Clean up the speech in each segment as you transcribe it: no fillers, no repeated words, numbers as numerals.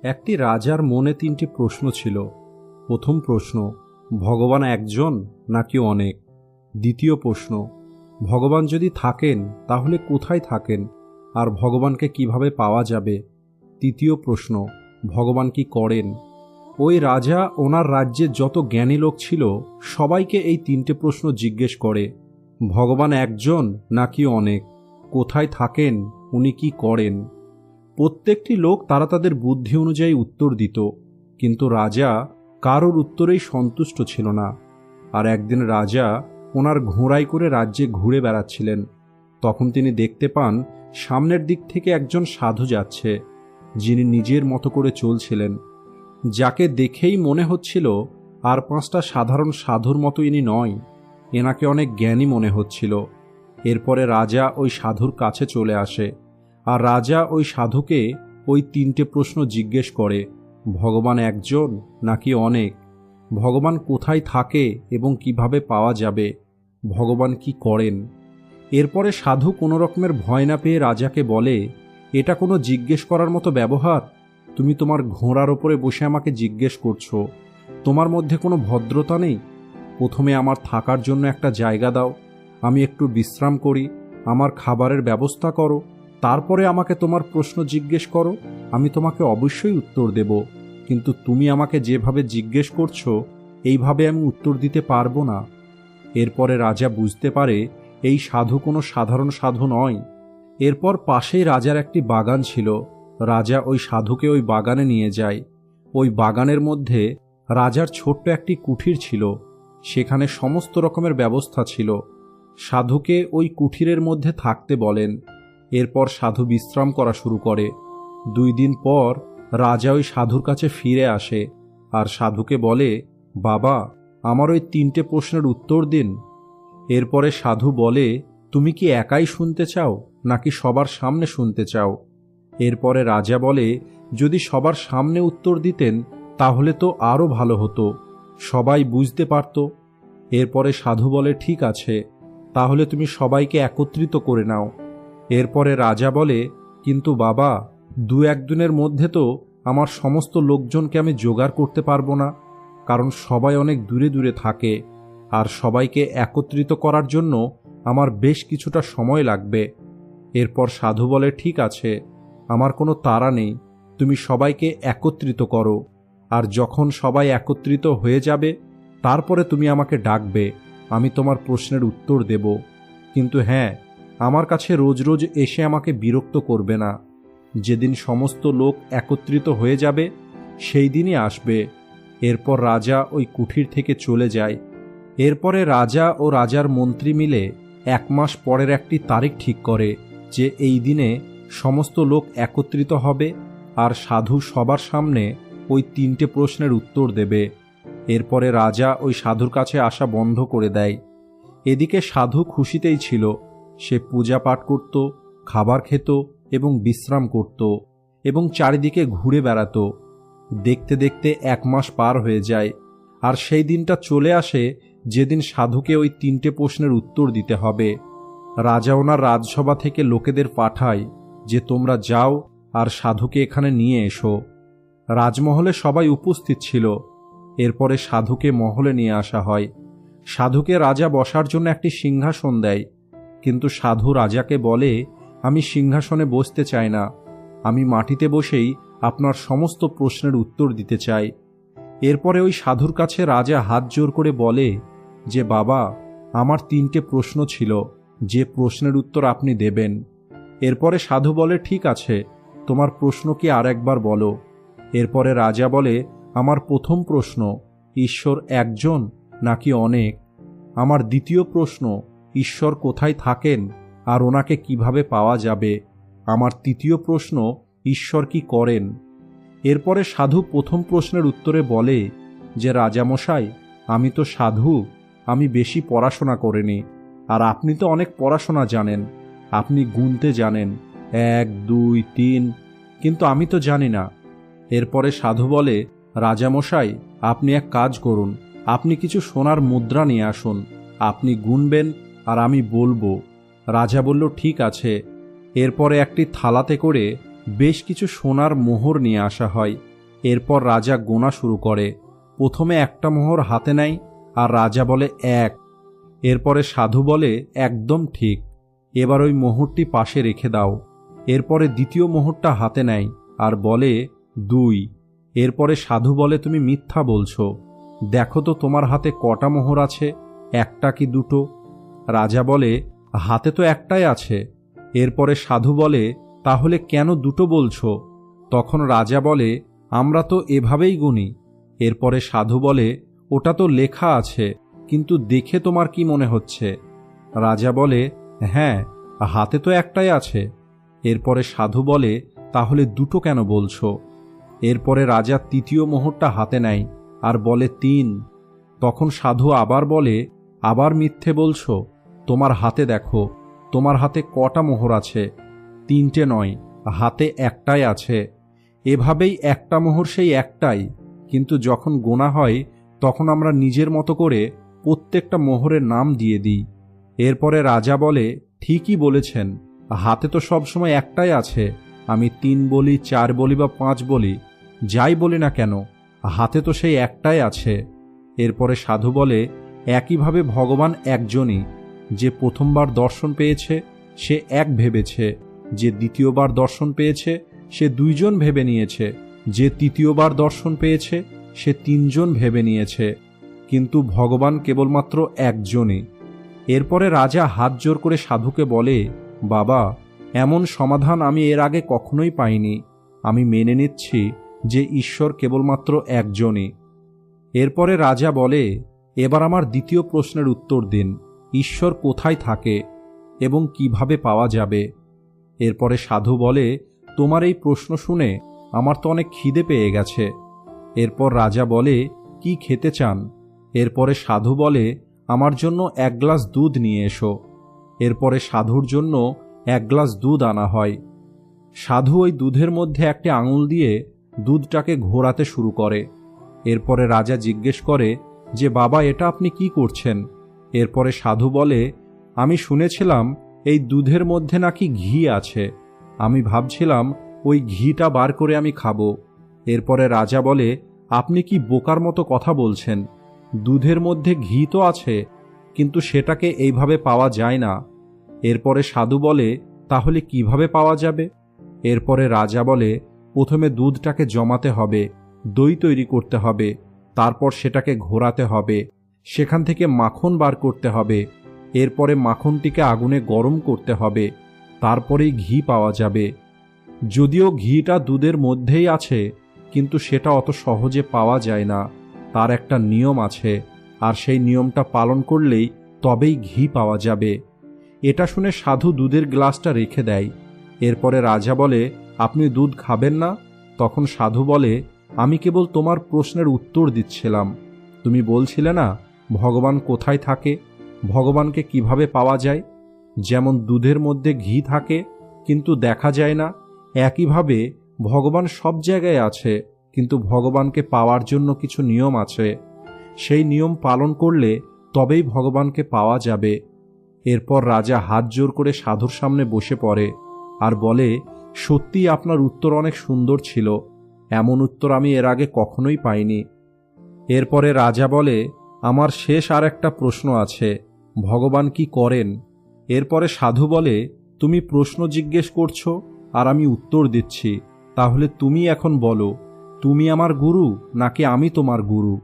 একটি রাজার মনে তিনটি প্রশ্ন ছিল। প্রথম প্রশ্ন, ভগবান একজন নাকি অনেক? দ্বিতীয় প্রশ্ন, ভগবান যদি থাকেন তাহলে কোথায় থাকেন আর ভগবানকে কিভাবে পাওয়া যাবে? তৃতীয় প্রশ্ন, ভগবান কি করেন? ওই রাজা ওনার রাজ্যে যত জ্ঞানী লোক ছিল সবাইকে এই তিনটে প্রশ্ন জিজ্ঞেস করে, ভগবান একজন নাকি অনেক? কোথায় থাকেন? উনি কি করেন? প্রত্যেকটি লোক তারা তাদের বুদ্ধি অনুযায়ী উত্তর দিত, কিন্তু রাজা কারোর উত্তরেই সন্তুষ্ট ছিল না। আর একদিন রাজা ওনার ঘোড়ায় করে রাজ্যে ঘুরে বেড়াচ্ছিলেন। তখন তিনি দেখতে পান সামনের দিক থেকে একজন সাধু যাচ্ছে, যিনি নিজের মতো করে চলছিলেন, যাকে দেখেই মনে হচ্ছিল আর পাঁচটা সাধারণ সাধুর মতো ইনি নয়, এনাকে অনেক জ্ঞানী মনে হচ্ছিল। এরপরে রাজা ওই সাধুর কাছে চলে আসে, আর রাজা ওই সাধুকে ওই তিনটে প্রশ্ন জিজ্ঞেস করে, ভগবান একজন নাকি অনেক? ভগবান কোথায় থাকে এবং কিভাবে পাওয়া যাবে? ভগবান কি করেন? এরপরে সাধু কোনো রকমের ভয় না পেয়ে রাজাকে বলে, এটা কোনো জিজ্ঞেস করার মতো ব্যবহার? তুমি তোমার ঘোড়ার ওপরে বসে আমাকে জিজ্ঞেস করছো? তোমার মধ্যে কোনো ভদ্রতা নেই? প্রথমে আমার থাকার জন্য একটা জায়গা দাও, আমি একটু বিশ্রাম করি, আমার খাবারের ব্যবস্থা করো, তারপরে আমাকে তোমার প্রশ্ন জিজ্ঞেস করো, আমি তোমাকে অবশ্যই উত্তর দেব। কিন্তু তুমি আমাকে যেভাবে জিজ্ঞেস করছো এইভাবে আমি উত্তর দিতে পারবো না। এরপরে রাজা বুঝতে পারে এই সাধু কোনো সাধারণ সাধু নয়। এরপর পাশেই রাজার একটি বাগান ছিল। রাজা ওই সাধুকে ওই বাগানে নিয়ে যায়। ওই বাগানের মধ্যে রাজার ছোট্ট একটি কুঠির ছিল, সেখানে সমস্ত রকমের ব্যবস্থা ছিল। সাধুকে ওই কুঠিরের মধ্যে থাকতে বলেন। এরপর সাধু বিশ্রাম করা শুরু করে। 2 দিন পর রাজা ওই সাধুর কাছে ফিরে আসে আর সাধুকে বলে, বাবা, আমার ওই 3টে প্রশ্নের উত্তর দিন। এরপরে সাধু বলে, তুমি কি একাই শুনতে চাও নাকি সবার সামনে শুনতে চাও? এরপরে রাজা বলে, যদি সবার সামনে উত্তর দিতেন তাহলে তো আরও ভালো হতো, সবাই বুঝতে পারত। এরপরে সাধু বলে, ঠিক আছে, তাহলে তুমি সবাইকে একত্রিত করে নাও। এরপরে রাজা বলে, কিন্তু বাবা, 2-1 দিনের মধ্যে তো আমার সমস্ত লোকজনকে আমি জোগাড় করতে পারবো না, কারণ সবাই অনেক দূরে দূরে থাকে, আর সবাইকে একত্রিত করার জন্য আমার বেশ কিছুটা সময় লাগবে। এরপর সাধু বলে, ঠিক আছে, আমার কোনো তাড়া নেই, তুমি সবাইকে একত্রিত করো, আর যখন সবাই একত্রিত হয়ে যাবে তারপরে তুমি আমাকে ডাকবে, আমি তোমার প্রশ্নের উত্তর দেব। কিন্তু হ্যাঁ, আমার কাছে রোজ রোজ এসে আমাকে বিরক্ত করবে না। যেদিন সমস্ত লোক একত্রিত হয়ে যাবে সেই দিনই আসবে। এরপর রাজা ওই কুঠির থেকে চলে যায়। এরপরে রাজা ও রাজার মন্ত্রী মিলে 1 মাস পরের একটি তারিখ ঠিক করে যে এই দিনে সমস্ত লোক একত্রিত হবে আর সাধু সবার সামনে ওই 3টে প্রশ্নের উত্তর দেবে। এরপরে রাজা ওই সাধুর কাছে আসা বন্ধ করে দেয়। এদিকে সাধু খুশিতেই ছিল। সে পূজা পাঠ করত, খাবার খেত এবং বিশ্রাম করত এবং চারিদিকে ঘুরে বেড়াত। দেখতে দেখতে 1 মাস পার হয়ে যায়, আর সেই দিনটা চলে আসে যেদিন সাধুকে ওই 3টে প্রশ্নের উত্তর দিতে হবে। রাজা ওনার রাজসভা থেকে লোকেদের পাঠায় যে তোমরা যাও আর সাধুকে এখানে নিয়ে এসো। রাজমহলে সবাই উপস্থিত ছিল। এরপরে সাধুকে মহলে নিয়ে আসা হয়। সাধুকে রাজা বসার জন্য একটি সিংহাসন দেয়, কিন্তু সাধু রাজাকে বলে, আমি সিংহাসনে বসতে চাই না, আমি মাটিতে বসেই আপনার সমস্ত প্রশ্নের উত্তর দিতে চাই। এরপরে ওই সাধুর কাছে রাজা হাত জোর করে বলে যে, বাবা, আমার 3টে প্রশ্ন ছিল, যে প্রশ্নের উত্তর আপনি দেবেন। এরপরে সাধু বলে, ঠিক আছে, তোমার প্রশ্ন কি আর একবার বলো। এরপরে রাজা বলে, আমার প্রথম প্রশ্ন, ঈশ্বর একজন নাকি অনেক? আমার দ্বিতীয় প্রশ্ন, ঈশ্বর কোথায় থাকেন আর ওনাকে কিভাবে পাওয়া যাবে? আমার তৃতীয় প্রশ্ন, ঈশ্বর কি করেন? এরপরে সাধু প্রথম প্রশ্নের উত্তরে বলে যে, রাজামশাই, আমি তো সাধু, আমি বেশি পড়াশোনা করিনি, আর আপনি তো অনেক পড়াশোনা জানেন, আপনি গুনতে জানেন 1, 2, 3, কিন্তু আমি তো জানি না। এরপরে সাধু বলে, রাজামশাই, আপনি এক কাজ করুন, আপনি কিছু সোনার মুদ্রা নিয়ে আসুন, আপনি গুনবেন আর আমি বলবো। রাজা বলল, ঠিক আছে। এরপরে একটি থালাতে করে বেশ কিছু সোনার মোহর নিয়ে আসা হয়। এরপর রাজা গোনা শুরু করে। প্রথমে একটা মোহর হাতে নেয় আর রাজা বলে 1। এরপরে সাধু বলে একদম ঠিক, এবার ওই মোহরটি পাশে রেখে দাও। এরপরে দ্বিতীয় মোহরটা হাতে নেয় আর বলে 2। এরপরে সাধু বলে তুমি মিথ্যা বলছো, দেখো তো তোমার হাতে কটা মোহর আছে, একটা কি দুটো? রাজা বলে হাতে তো একটাই আছে। এরপরে সাধু বলে তাহলে কেন দুটো বলছো? তখন রাজা বলে আমরা তো এভাবেই গুনি। এরপরে সাধু বলে ওটা তো লেখা আছে, কিন্তু দেখে তোমার কি মনে হচ্ছে? রাজা বলে হ্যাঁ, হাতে তো একটাই আছে। এরপরে সাধু বলে তাহলে দুটো কেন বলছো? এরপরে রাজা তৃতীয় মোহরটা হাতে নেয় আর বলে 3। তখন সাধু আবার বলে আবার মিথ্যে বলছো, তোমার হাতে দেখো, তোমার হাতে কটা মোহর আছে? 3টে নয়, হাতে একটাই আছে। এভাবেই একটা মোহর সেই একটাই, কিন্তু যখন গোনা হয় তখন আমরা নিজের মতো করে প্রত্যেকটা মোহরের নাম দিয়ে দিই। এরপরে রাজা বলে ঠিকই বলেছেন, হাতে তো সবসময় একটাই আছে। আমি 3 বলি, 4 বলি বা 5 বলি, যাই বলি না কেন, হাতে তো সেই একটাই আছে। এরপরে সাধু বলে একইভাবে ভগবান একজনই। যে প্রথমবার দর্শন পেয়েছে সে এক ভেবেছে, যে দ্বিতীয়বার দর্শন পেয়েছে সে 2 জন ভেবে নিয়েছে, যে তৃতীয়বার দর্শন পেয়েছে সে 3 জন ভেবে নিয়েছে, কিন্তু ভগবান কেবলমাত্র একজনই। এরপরে রাজা হাত জোর করে সাধুকে বলে বাবা, এমন সমাধান আমি এর আগে কখনোই পাইনি। আমি মেনে নিচ্ছি যে ঈশ্বর কেবলমাত্র একজনই। এরপরে রাজা বলে এবার আমার দ্বিতীয় প্রশ্নের উত্তর দিন, ঈশ্বর কোথায় থাকে এবং কিভাবে পাওয়া যাবে? এরপরে সাধু বলে তোমার এই প্রশ্ন শুনে আমার তো অনেক খিদে পেয়ে গেছে। এরপর রাজা বলে কি খেতে চান? এরপরে সাধু বলে আমার জন্য 1 গ্লাস দুধ নিয়ে এসো। এরপরে সাধুর জন্য 1 গ্লাস দুধ আনা হয়। সাধু ওই দুধের মধ্যে একটি আঙুল দিয়ে দুধটাকে ঘোরাতে শুরু করে। এরপরে রাজা জিজ্ঞেস করে যে বাবা, এটা আপনি কি করছেন? এরপরে সাধু বলে আমি শুনেছিলাম এই দুধের মধ্যে নাকি ঘি আছে, আমি ভাবছিলাম ওই ঘিটা বার করে আমি খাবো। এরপরে রাজা বলে আপনি কি বোকার মতো কথা বলছেন? দুধের মধ্যে ঘি তো আছে, কিন্তু সেটাকে এইভাবে পাওয়া যায় না। এরপরে সাধু বলে তাহলে কিভাবে পাওয়া যাবে? এরপরে রাজা বলে প্রথমে দুধটাকে জমাতে হবে, দই তৈরি করতে হবে, তারপর সেটাকে ঘোরাতে হবে, সেখান থেকে মাখন বার করতে হবে, এরপরে মাখনটিকে আগুনে গরম করতে হবে, তারপরেই ঘি পাওয়া যাবে। যদিও ঘিটা দুধের মধ্যেই আছে, কিন্তু সেটা অত সহজে পাওয়া যায় না, তার একটা নিয়ম আছে, আর সেই নিয়মটা পালন করলেই তবেই ঘি পাওয়া যাবে। এটা শুনে সাধু দুধের গ্লাসটা রেখে দেয়। এরপরে রাজা বলে আপনি দুধ খাবেন না? তখন সাধু বলে আমি কেবল তোমার প্রশ্নের উত্তর দিচ্ছিলাম। তুমি বলছিলে না ভগবান কোথায় থাকে, ভগবানকে কিভাবে পাওয়া যায়? যেমন দুধের মধ্যে ঘি থাকে কিন্তু দেখা যায় না, একইভাবে ভগবান সব জায়গায় আছে, কিন্তু ভগবানকে পাওয়ার জন্য কিছু নিয়ম আছে। সেই নিয়ম পালন করলে তবেই ভগবানকে পাওয়া যাবে। এরপর রাজা হাত জোর করে সাধুর সামনে বসে পড়ে আর বলে সত্যিই আপনার উত্তর অনেক সুন্দর ছিল, এমন উত্তর আমি এর আগে কখনোই পাইনি। এরপরে রাজা বলে আমার শেষ আর একটা প্রশ্ন আছে, ভগবান কি করেন? এরপরে সাধু বলে তুমি প্রশ্ন জিজ্ঞেস করছো আর আমি উত্তর দিচ্ছি, তাহলে তুমি এখন বলো তুমি আমার গুরু নাকি আমি তোমার গুরু?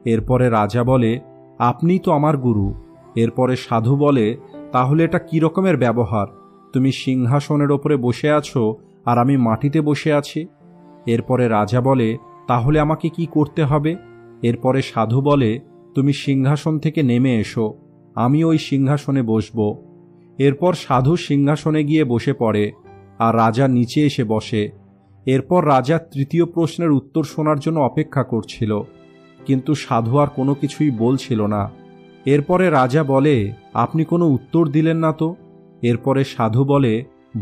এরপরে রাজা বলে আপনিই তো আমার গুরু। এরপরে সাধু বলে তাহলে এটা কি রকমের ব্যবহার? তুমি সিংহাসনের ওপরে বসে আছো আর আমি মাটিতে বসে আছি। এরপরে রাজা বলে তাহলে আমাকে কি করতে হবে? এরপরে সাধু বলে তুমি সিংহাসন থেকে নেমে এসো, আমি ওই সিংহাসনে বসব। এরপর সাধু সিংহাসনে গিয়ে বসে পড়ে আর রাজা নিচে এসে বসে। এরপর রাজা তৃতীয় প্রশ্নের উত্তর শোনার জন্য অপেক্ষা করছিল, কিন্তু সাধু আর কোনো কিছুই বলছিল না। এরপরে রাজা বলে আপনি কোনো উত্তর দিলেন না তো? এরপরে সাধু বলে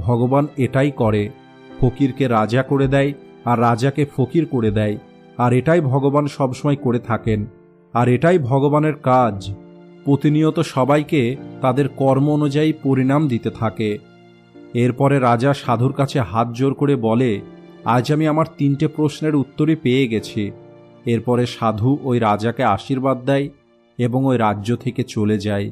ভগবান এটাই করে, ফকিরকে রাজা করে দেয় আর রাজাকে ফকির করে দেয়, আর এটাই ভগবান সবসময় করে থাকেন, আর এটাই ভগবানের কাজ, প্রতিনিয়ত সবাইকে তাদের কর্ম অনুযায়ী পরিণাম দিতে থাকে। এরপরে রাজা সাধুর কাছে হাত জোর করে বলে আজ আমি আমার 3টে প্রশ্নের উত্তরই পেয়ে গেছি। এরপরে সাধু ওই রাজাকে আশীর্বাদ দেয় এবং ওই রাজ্য থেকে চলে যায়।